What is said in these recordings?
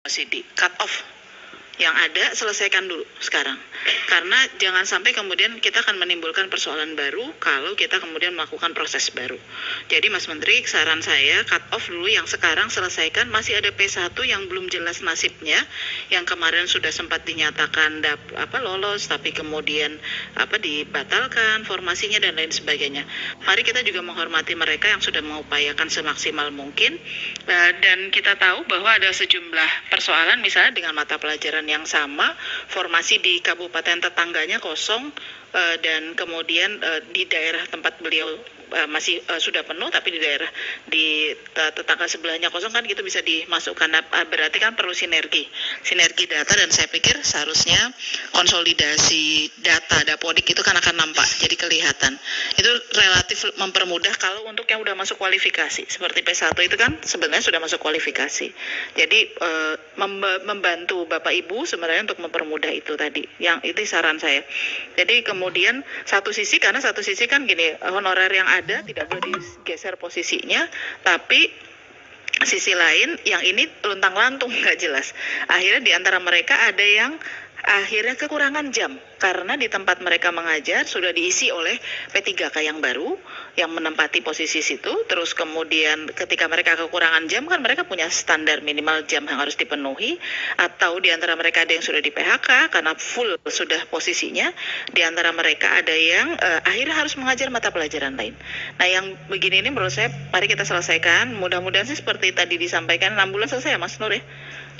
di cut off yang ada, selesaikan dulu sekarang. Karena jangan sampai kemudian kita akan menimbulkan persoalan baru kalau kita kemudian melakukan proses baru. Jadi Mas Menteri, saran saya cut off dulu yang sekarang selesaikan. Masih ada P1 yang belum jelas nasibnya, yang kemarin sudah sempat dinyatakan lolos tapi kemudian dibatalkan formasinya dan lain sebagainya. Mari kita juga menghormati mereka yang sudah mengupayakan semaksimal mungkin. Dan kita tahu bahwa ada sejumlah persoalan misalnya dengan mata pelajaran yang sama, formasi di kabupaten tetangganya kosong, dan kemudian di daerah tempat beliau masih sudah penuh, tapi di daerah di tetangga sebelahnya kosong, kan gitu bisa dimasukkan. Berarti kan perlu sinergi data, dan saya pikir seharusnya konsolidasi data Dapodik itu kan akan nampak, jadi kelihatan. Itu relatif mempermudah kalau untuk yang udah masuk kualifikasi seperti P1 itu kan sebenarnya sudah masuk kualifikasi. Jadi membantu Bapak Ibu sebenarnya untuk mempermudah itu tadi. Yang itu saran saya. Jadi kemudian satu sisi kan gini, honorer yang ada tidak boleh digeser posisinya, tapi sisi lain yang ini luntang-lantung nggak jelas. Akhirnya di antara mereka ada yang akhirnya kekurangan jam karena di tempat mereka mengajar sudah diisi oleh P3K yang baru yang menempati posisi situ. Terus kemudian ketika mereka kekurangan jam, kan mereka punya standar minimal jam yang harus dipenuhi, atau di antara mereka ada yang sudah di PHK karena full sudah posisinya. Di antara mereka ada yang akhirnya harus mengajar mata pelajaran lain. Nah, yang begini ini menurut saya mari kita selesaikan. Mudah-mudahan sih seperti tadi disampaikan 6 bulan selesai ya Mas Nur ya.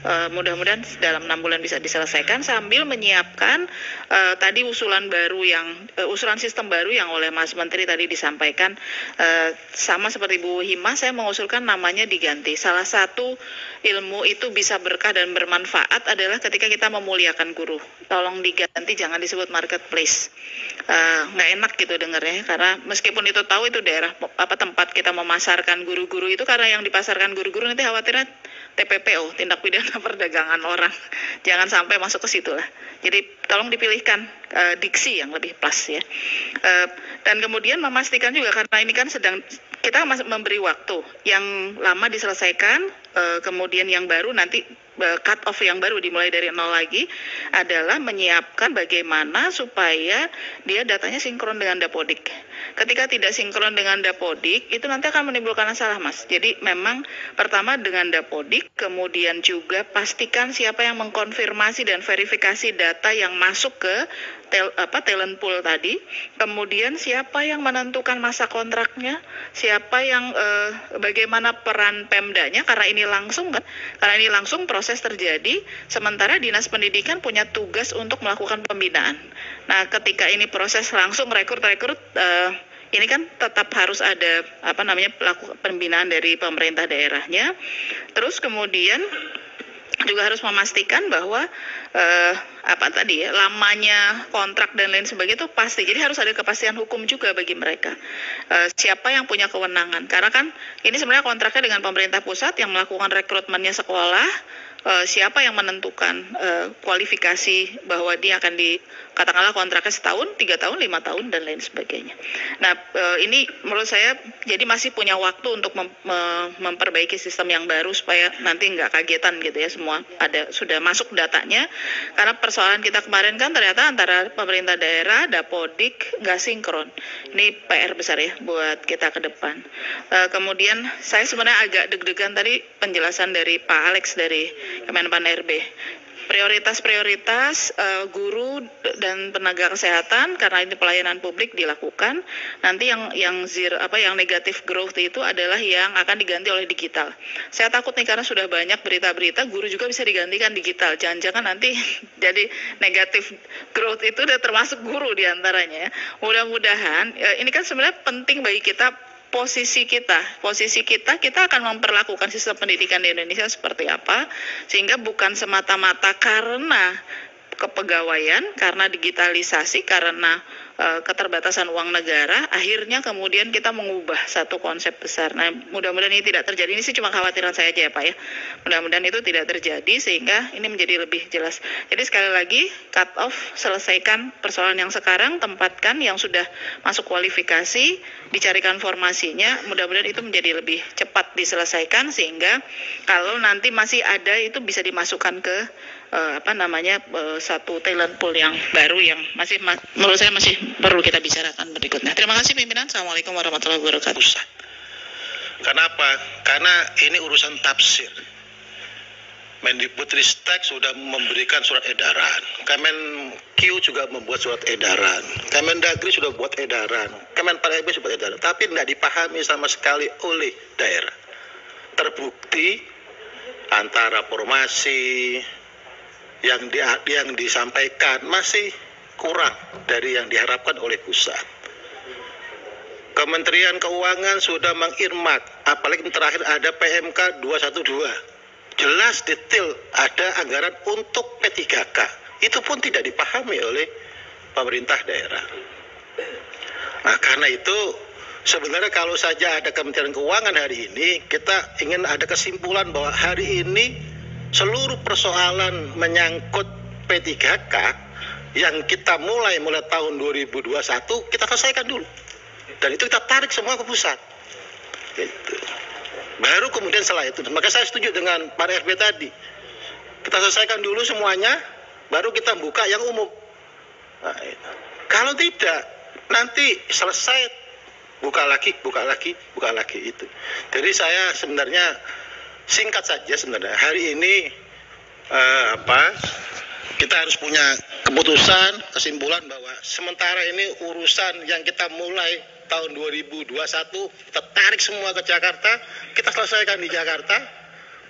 Mudah-mudahan dalam 6 bulan bisa diselesaikan sambil menyiapkan tadi usulan sistem baru yang oleh Mas Menteri tadi disampaikan. Sama seperti Bu Hima, saya mengusulkan namanya diganti. Salah satu ilmu itu bisa berkah dan bermanfaat adalah ketika kita memuliakan guru. Tolong diganti, jangan disebut marketplace. Nggak enak gitu dengarnya, karena meskipun itu tahu itu daerah tempat kita memasarkan guru-guru itu, karena yang dipasarkan guru-guru nanti khawatirnya TPPO, tindak pidana perdagangan orang. Jangan sampai masuk ke situ lah. Jadi tolong dipilihkan diksi yang lebih pas ya. Dan kemudian memastikan juga, karena ini kan kita masih memberi waktu yang lama diselesaikan, kemudian yang baru nanti cut off yang baru dimulai dari nol lagi, adalah menyiapkan bagaimana supaya dia datanya sinkron dengan Dapodik. Ketika tidak sinkron dengan Dapodik, itu nanti akan menimbulkan masalah Mas. Jadi memang pertama dengan Dapodik, kemudian juga pastikan siapa yang mengkonfirmasi dan verifikasi data yang masuk ke talent pool tadi, kemudian siapa yang menentukan masa kontraknya, siapa yang bagaimana peran Pemdanya, karena ini langsung proses terjadi, sementara Dinas Pendidikan punya tugas untuk melakukan pembinaan. Nah, ketika ini proses langsung rekrut ini kan tetap harus ada pelaku pembinaan dari pemerintah daerahnya. Terus kemudian juga harus memastikan bahwa lamanya kontrak dan lain sebagainya itu pasti. Jadi harus ada kepastian hukum juga bagi mereka. Siapa yang punya kewenangan? Karena kan ini sebenarnya kontraknya dengan pemerintah pusat yang melakukan rekrutmennya sekolah. Siapa yang menentukan kualifikasi bahwa dia akan katakanlah kontraknya setahun, 3 tahun, 5 tahun dan lain sebagainya. Nah, ini menurut saya jadi masih punya waktu untuk memperbaiki sistem yang baru supaya nanti nggak kagetan gitu ya, semua sudah masuk datanya. Karena persoalan kita kemarin kan ternyata antara pemerintah daerah, Dapodik nggak sinkron. Ini PR besar ya buat kita ke depan. Kemudian saya sebenarnya agak deg-degan tadi penjelasan dari Pak Alex dari Kemenpan RB. Prioritas guru dan tenaga kesehatan, karena ini pelayanan publik dilakukan. Nanti yang negatif growth itu adalah yang akan diganti oleh digital. Saya takut nih, karena sudah banyak berita-berita guru juga bisa digantikan digital. Jangan-jangan nanti jadi negatif growth itu udah termasuk guru diantaranya. Mudah-mudahan ini kan sebenarnya penting bagi kita. Posisi kita akan memperlakukan sistem pendidikan di Indonesia seperti apa, sehingga bukan semata-mata karena kepegawaian, karena digitalisasi, karena keterbatasan uang negara, akhirnya kemudian kita mengubah satu konsep besar. Nah, mudah-mudahan ini tidak terjadi. Ini sih cuma khawatiran saya aja ya Pak ya. Mudah-mudahan itu tidak terjadi sehingga ini menjadi lebih jelas. Jadi sekali lagi, cut off, selesaikan persoalan yang sekarang, tempatkan yang sudah masuk kualifikasi, dicarikan formasinya, mudah-mudahan itu menjadi lebih cepat diselesaikan sehingga kalau nanti masih ada itu bisa dimasukkan ke satu talent pool yang baru yang masih menurut saya masih perlu kita bicarakan berikutnya. Terima kasih pimpinan. Assalamualaikum warahmatullahi wabarakatuh. Kenapa? Karena ini urusan tafsir. Mendikbudristek sudah memberikan surat edaran, Kemenq juga membuat surat edaran, Kemendagri sudah buat edaran, Kemenpan RB sudah buat edaran, tapi tidak dipahami sama sekali oleh daerah. Terbukti antara formasi yang disampaikan masih kurang dari yang diharapkan oleh pusat. Kementerian Keuangan sudah mengirmak, apalagi terakhir ada PMK 212. Jelas detail ada anggaran untuk P3K. Itu pun tidak dipahami oleh pemerintah daerah. Nah, karena itu sebenarnya kalau saja ada Kementerian Keuangan hari ini, kita ingin ada kesimpulan bahwa hari ini seluruh persoalan menyangkut P3K yang kita mulai tahun 2021 kita selesaikan dulu. Dan itu kita tarik semua ke pusat. Gitu. Baru kemudian setelah itu, maka saya setuju dengan Pak RB tadi. Kita selesaikan dulu semuanya, baru kita buka yang umum. Nah, kalau tidak, nanti selesai buka lagi itu. Jadi saya sebenarnya singkat saja sebenarnya. Hari ini kita harus punya keputusan, kesimpulan bahwa sementara ini urusan yang kita mulai tahun 2021 kita tarik semua ke Jakarta, kita selesaikan di Jakarta.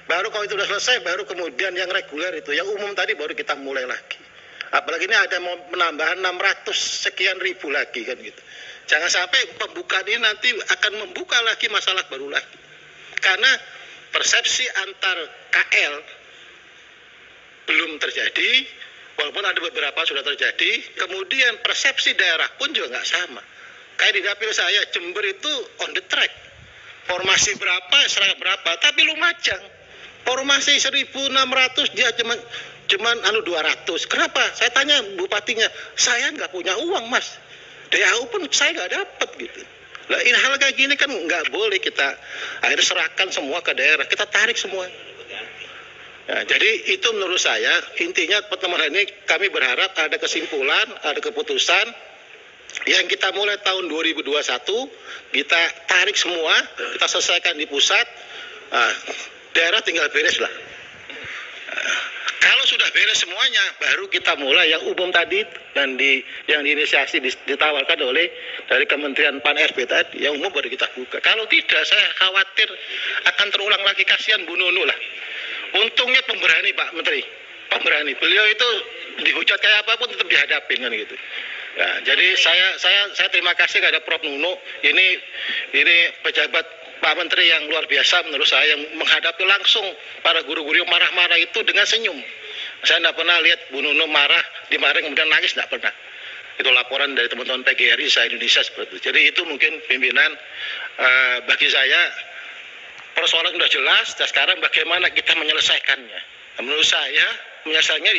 Baru kalau itu sudah selesai, baru kemudian yang reguler itu, yang umum tadi baru kita mulai lagi. Apalagi ini ada penambahan 600 sekian ribu lagi kan gitu. Jangan sampai pembukaan ini nanti akan membuka lagi masalah baru lagi. Karena persepsi antar KL belum terjadi, walaupun ada beberapa sudah terjadi. Kemudian persepsi daerah pun juga nggak sama. Kayak di dapil saya, Jember itu on the track. Formasi berapa, serang berapa, tapi Lumajang. Formasi 1.600, dia cuman 200. Kenapa? Saya tanya bupatinya, saya nggak punya uang mas. DAU pun saya nggak dapat gitu. Nah, ini hal kayak gini kan nggak boleh kita akhirnya serahkan semua ke daerah, kita tarik semua. Nah, jadi itu menurut saya, intinya pertemuan ini kami berharap ada kesimpulan, ada keputusan. Yang kita mulai tahun 2021, kita tarik semua, kita selesaikan di pusat, daerah tinggal beres lah. Kalau sudah beres semuanya, baru kita mulai yang umum tadi, dan yang diinisiasi, ditawarkan oleh dari Kementerian Pan RB tadi, yang umum baru kita buka. Kalau tidak, saya khawatir akan terulang lagi, kasihan Bu Nunu lah. Untungnya pemberani Pak Menteri, pemberani. Beliau itu dihujat kayak apapun tetap dihadapin kan gitu. Ya, jadi saya terima kasih kepada Prof Nunu. Ini pejabat Pak Menteri yang luar biasa menurut saya, yang menghadapi langsung para guru-guru yang marah-marah itu dengan senyum. Saya tidak pernah lihat Bu Nunu marah, dimarahin kemudian nangis, tidak pernah. Itu laporan dari teman-teman PGRI se-Indonesia seperti itu. Jadi itu mungkin pimpinan, bagi saya persoalan sudah jelas, dan sekarang bagaimana kita menyelesaikannya. Menurut saya menyelesaikannya